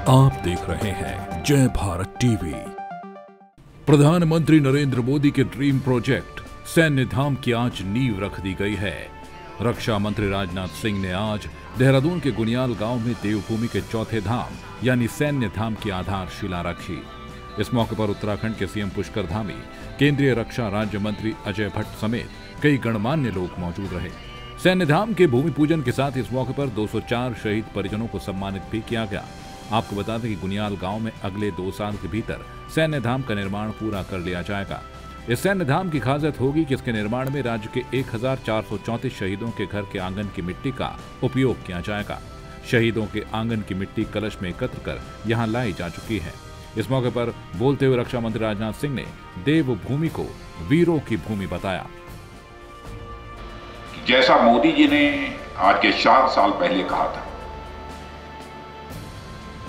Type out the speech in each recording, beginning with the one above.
आप देख रहे हैं जय भारत टीवी। प्रधानमंत्री नरेंद्र मोदी के ड्रीम प्रोजेक्ट सैन्य धाम की आज नींव रख दी गई है। रक्षा मंत्री राजनाथ सिंह ने आज देहरादून के गुनियाल गांव में देवभूमि के चौथे धाम यानी सैन्य धाम की आधारशिला रखी। इस मौके पर उत्तराखंड के सीएम पुष्कर धामी, केंद्रीय रक्षा राज्य मंत्री अजय भट्ट समेत कई गणमान्य लोग मौजूद रहे। सैन्य धाम के भूमि पूजन के साथ इस मौके पर 204 शहीद परिजनों को सम्मानित भी किया गया। आपको बता दें कि गुनियाल गांव में अगले 2 साल के भीतर सैन्य धाम का निर्माण पूरा कर लिया जाएगा। इस सैन्य धाम की खासियत होगी कि इसके निर्माण में राज्य के 1434 शहीदों के घर के आंगन की मिट्टी का उपयोग किया जाएगा। शहीदों के आंगन की मिट्टी कलश में एकत्र कर यहां लाई जा चुकी है। इस मौके पर बोलते हुए रक्षा मंत्री राजनाथ सिंह ने देवभूमि को वीरों की भूमि बताया। जैसा मोदी जी ने आज के 4 साल पहले कहा था,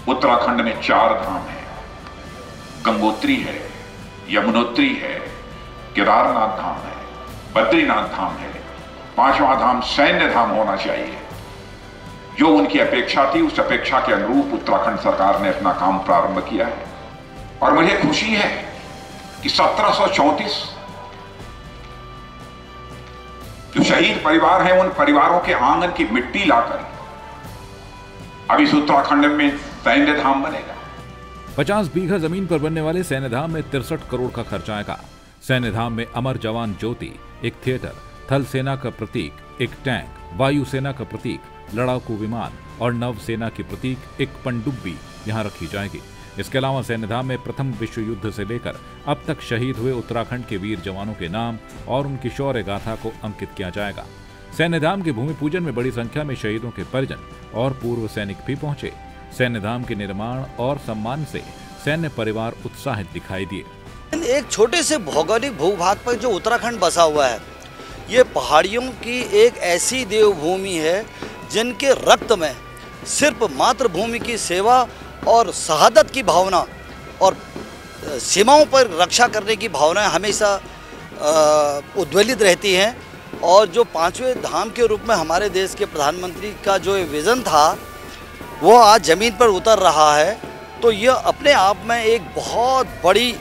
उत्तराखंड में 4 धाम है, गंगोत्री है, यमुनोत्री है, केदारनाथ धाम है, बद्रीनाथ धाम है, 5वां धाम सैन्य धाम होना चाहिए। जो उनकी अपेक्षा थी उस अपेक्षा के अनुरूप उत्तराखंड सरकार ने अपना काम प्रारंभ किया है और मुझे खुशी है कि 1734 जो शहीद परिवार हैं उन परिवारों के आंगन की मिट्टी लाकर अब इस उत्तराखंड में सैन्य धाम बनेगा। 50 बीघा जमीन पर बनने वाले सैन्य धाम में 63 करोड़ का खर्च आएगा। सैन्य धाम में अमर जवान ज्योति, एक थिएटर, थल सेना का प्रतीक, एक टैंक, वायु सेना का प्रतीक, लड़ाकू विमान और नवसेना की प्रतीक एक पनडुब्बी यहां रखी जाएगी। इसके अलावा सैन्य धाम में प्रथम विश्व युद्ध से लेकर अब तक शहीद हुए उत्तराखंड के वीर जवानों के नाम और उनकी शौर्य गाथा को अंकित किया जाएगा। सैन्य धाम के भूमि पूजन में बड़ी संख्या में शहीदों के परिजन और पूर्व सैनिक भी पहुंचे। सैन्य धाम के निर्माण और सम्मान से सैन्य परिवार उत्साहित दिखाई दिए। एक छोटे से भौगोलिक भूभाग पर जो उत्तराखंड बसा हुआ है, ये पहाड़ियों की एक ऐसी देवभूमि है जिनके रक्त में सिर्फ मातृभूमि की सेवा और शहादत की भावना और सीमाओं पर रक्षा करने की भावना हमेशा उद्वेलित रहती हैं। और जो 5वें धाम के रूप में हमारे देश के प्रधानमंत्री का जो विज़न था वो आज ज़मीन पर उतर रहा है, तो यह अपने आप में एक बहुत बड़ी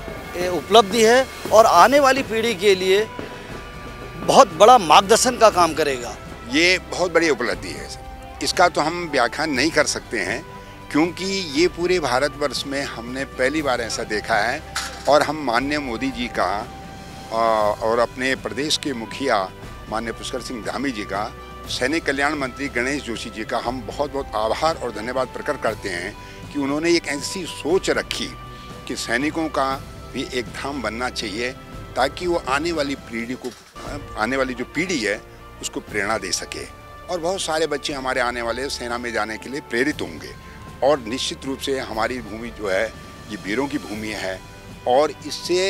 उपलब्धि है और आने वाली पीढ़ी के लिए बहुत बड़ा मार्गदर्शन का काम करेगा। ये बहुत बड़ी उपलब्धि है। इसका तो हम व्याख्यान नहीं कर सकते हैं क्योंकि ये पूरे भारतवर्ष में हमने पहली बार ऐसा देखा है और हम माननीय मोदी जी का और अपने प्रदेश के मुखिया माननीय पुष्कर सिंह धामी जी का, सैनिक कल्याण मंत्री गणेश जोशी जी का हम बहुत बहुत आभार और धन्यवाद प्रकट करते हैं कि उन्होंने एक ऐसी सोच रखी कि सैनिकों का भी एक धाम बनना चाहिए ताकि वो आने वाली जो पीढ़ी है उसको प्रेरणा दे सके और बहुत सारे बच्चे हमारे आने वाले सेना में जाने के लिए प्रेरित होंगे। और निश्चित रूप से हमारी भूमि जो है ये वीरों की भूमि है और इससे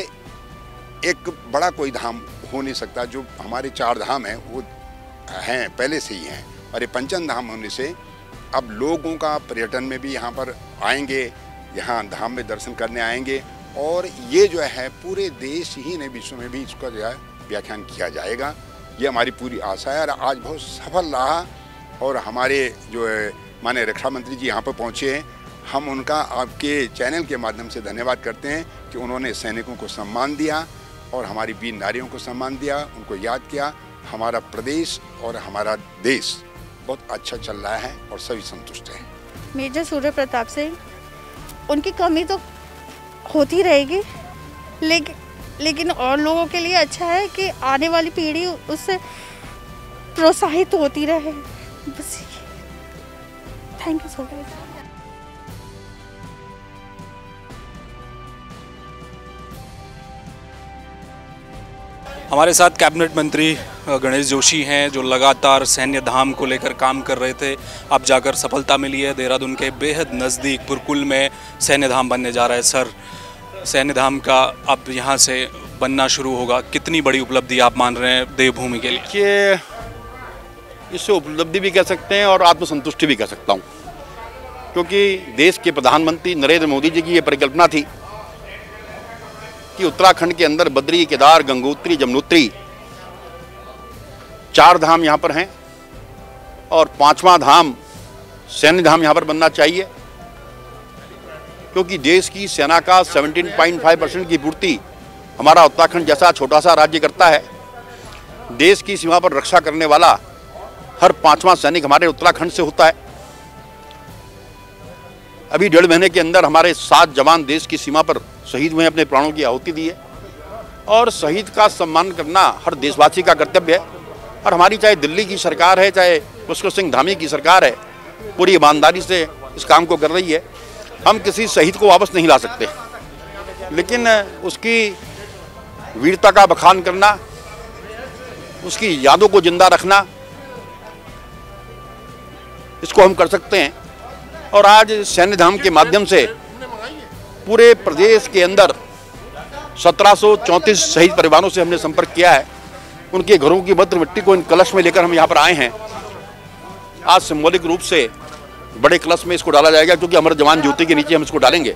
एक बड़ा कोई धाम हो नहीं सकता। जो हमारे 4 धाम हैं वो हैं पहले से ही हैं और ये 5वां धाम होने से अब लोगों का पर्यटन में भी यहाँ पर आएंगे, यहाँ धाम में दर्शन करने आएंगे और ये जो है पूरे देश ही नहीं विश्व में भी इसका जो है व्याख्यान किया जाएगा। ये हमारी पूरी आशा है और आज बहुत सफल रहा और हमारे जो माननीय रक्षा मंत्री जी यहाँ पर पहुँचे हैं, हम उनका आपके चैनल के माध्यम से धन्यवाद करते हैं कि उन्होंने सैनिकों को सम्मान दिया और हमारी वीर नारियों को सम्मान दिया, उनको याद किया। हमारा प्रदेश और हमारा देश बहुत अच्छा चल रहा है और सभी संतुष्ट हैं। मेजर सूर्य प्रताप सिंह, उनकी कमी तो होती रहेगी लेकिन और लोगों के लिए अच्छा है कि आने वाली पीढ़ी उससे प्रोत्साहित होती रहे। बस थैंक यू सो मच। हमारे साथ कैबिनेट मंत्री गणेश जोशी हैं जो लगातार सैन्य धाम को लेकर काम कर रहे थे। अब जाकर सफलता मिली है। देहरादून के बेहद नज़दीक पुरकुल में सैन्य धाम बनने जा रहा है। सर, सैन्य धाम का अब यहाँ से बनना शुरू होगा, कितनी बड़ी उपलब्धि आप मान रहे हैं देवभूमि के लिए? कि इससे उपलब्धि भी कह सकते हैं और आत्मसंतुष्टि भी कह सकता हूँ, क्योंकि देश के प्रधानमंत्री नरेंद्र मोदी जी की ये परिकल्पना थी कि उत्तराखंड के अंदर बद्री, केदार, गंगोत्री, यमुनोत्री 4 धाम यहाँ पर हैं और 5वां धाम सैन्य धाम यहाँ पर बनना चाहिए। क्योंकि देश की सेना का 17.5% की पूर्ति हमारा उत्तराखंड जैसा छोटा सा राज्य करता है। देश की सीमा पर रक्षा करने वाला हर 5वां सैनिक हमारे उत्तराखंड से होता है। अभी 1.5 महीने के अंदर हमारे 7 जवान देश की सीमा पर शहीद हुए, अपने प्राणों की आहुति दी है। और शहीद का सम्मान करना हर देशवासी का कर्तव्य है। और हमारी चाहे दिल्ली की सरकार है, चाहे पुष्कर सिंह धामी की सरकार है, पूरी ईमानदारी से इस काम को कर रही है। हम किसी शहीद को वापस नहीं ला सकते, लेकिन उसकी वीरता का बखान करना, उसकी यादों को जिंदा रखना, इसको हम कर सकते हैं। और आज सैन्य धाम के माध्यम से पूरे प्रदेश के अंदर 1734 शहीद परिवारों से हमने संपर्क किया है। उनके घरों की भद्र मिट्टी को इन कलश में लेकर हम यहाँ पर आए हैं। आज सिंबॉलिक रूप से बड़े कलश में इसको डाला जाएगा, क्योंकि अमर जवान ज्योति के नीचे हम इसको डालेंगे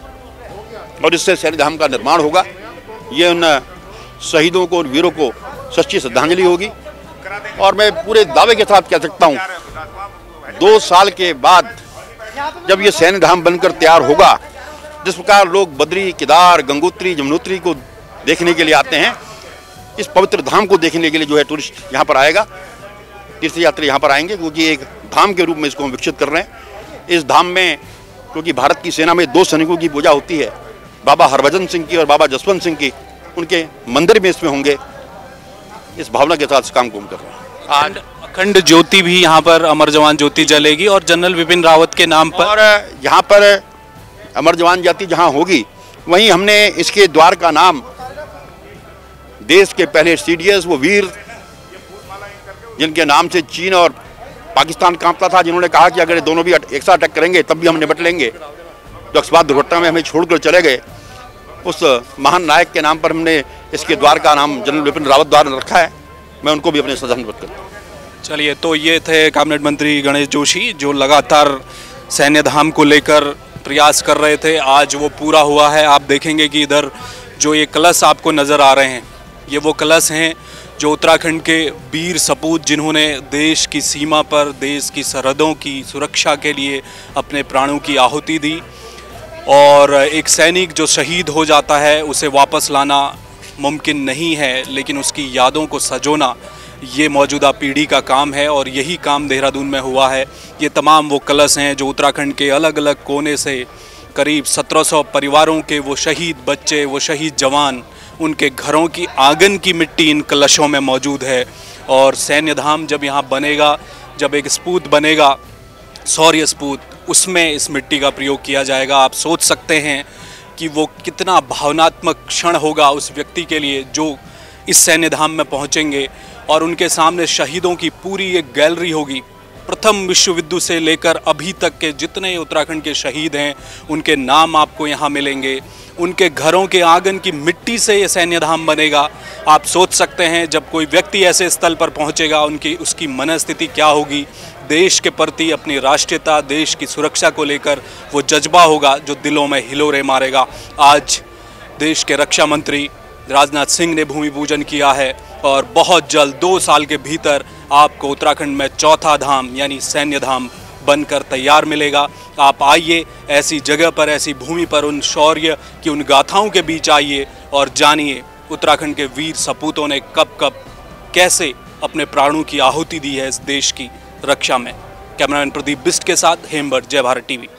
और इससे सैन्य धाम का निर्माण होगा। ये उन शहीदों को, उन वीरों को सच्ची श्रद्धांजलि होगी। और मैं पूरे दावे के साथ कह सकता हूँ, 2 साल के बाद जब ये सैन्य धाम बनकर तैयार होगा, जिस प्रकार लोग बद्री, केदार, गंगोत्री, यमुनोत्री को देखने के लिए आते हैं, इस पवित्र धाम को देखने के लिए जो है टूरिस्ट यहाँ पर आएगा, तीर्थयात्री यहाँ पर आएंगे, क्योंकि एक धाम के रूप में इसको हम विकसित कर रहे हैं। इस धाम में क्योंकि भारत की सेना में 2 सैनिकों की पूजा होती है, बाबा हरभजन सिंह की और बाबा जसवंत सिंह की, उनके मंदिर में इसमें होंगे। इस भावना के साथ इस काम को हम कर रहे हैं। आज अखंड ज्योति भी यहाँ पर अमर जवान ज्योति जलेगी और जनरल विपिन रावत के नाम पर, और यहाँ पर अमर जवान ज्योति जहाँ होगी, वहीं हमने इसके द्वार का नाम देश के पहले CDS, वो वीर जिनके नाम से चीन और पाकिस्तान कांपता था, जिन्होंने कहा कि अगर दोनों भी एक साथ अटैक करेंगे तब भी हम निपट लेंगे, तो अकस्मात दुर्घटना में हमें छोड़कर चले गए, उस महान नायक के नाम पर हमने इसके द्वार का नाम जनरल विपिन रावत द्वार रखा है। मैं उनको भी अपने श्रद्धांजलि करता हूँ। चलिए, तो ये थे कैबिनेट मंत्री गणेश जोशी, जो लगातार सैन्य धाम को लेकर प्रयास कर रहे थे। आज वो पूरा हुआ है। आप देखेंगे कि इधर जो ये कलश आपको नज़र आ रहे हैं, ये वो कलश हैं जो उत्तराखंड के वीर सपूत, जिन्होंने देश की सीमा पर, देश की सरहदों की सुरक्षा के लिए अपने प्राणों की आहुति दी। और एक सैनिक जो शहीद हो जाता है, उसे वापस लाना मुमकिन नहीं है, लेकिन उसकी यादों को सजोना ये मौजूदा पीढ़ी का काम है। और यही काम देहरादून में हुआ है। ये तमाम वो कलश हैं जो उत्तराखंड के अलग अलग कोने से करीब 1700 परिवारों के वो शहीद बच्चे, वो शहीद जवान, उनके घरों की आंगन की मिट्टी इन कलशों में मौजूद है। और सैन्य धाम जब यहाँ बनेगा, जब एक स्पूत बनेगा, शौर्य स्पूत, उसमें इस मिट्टी का प्रयोग किया जाएगा। आप सोच सकते हैं कि वो कितना भावनात्मक क्षण होगा उस व्यक्ति के लिए जो इस सैन्य धाम में पहुँचेंगे और उनके सामने शहीदों की पूरी एक गैलरी होगी। प्रथम विश्व युद्ध से लेकर अभी तक के जितने उत्तराखंड के शहीद हैं, उनके नाम आपको यहाँ मिलेंगे। उनके घरों के आंगन की मिट्टी से ये सैन्य धाम बनेगा। आप सोच सकते हैं जब कोई व्यक्ति ऐसे स्थल पर पहुँचेगा, उसकी मनस्थिति क्या होगी। देश के प्रति, अपनी राष्ट्रीयता, देश की सुरक्षा को लेकर वो जज्बा होगा जो दिलों में हिलोरे मारेगा। आज देश के रक्षा मंत्री राजनाथ सिंह ने भूमि पूजन किया है और बहुत जल्द 2 साल के भीतर आपको उत्तराखंड में 4था धाम यानी सैन्य धाम बनकर तैयार मिलेगा। आप आइए, ऐसी जगह पर, ऐसी भूमि पर उन शौर्य की उन गाथाओं के बीच आइए और जानिए उत्तराखंड के वीर सपूतों ने कब कब कैसे अपने प्राणों की आहुति दी है इस देश की रक्षा में। कैमरामैन प्रदीप बिस्ट के साथ हेमबर्ट, जय भारत टीवी।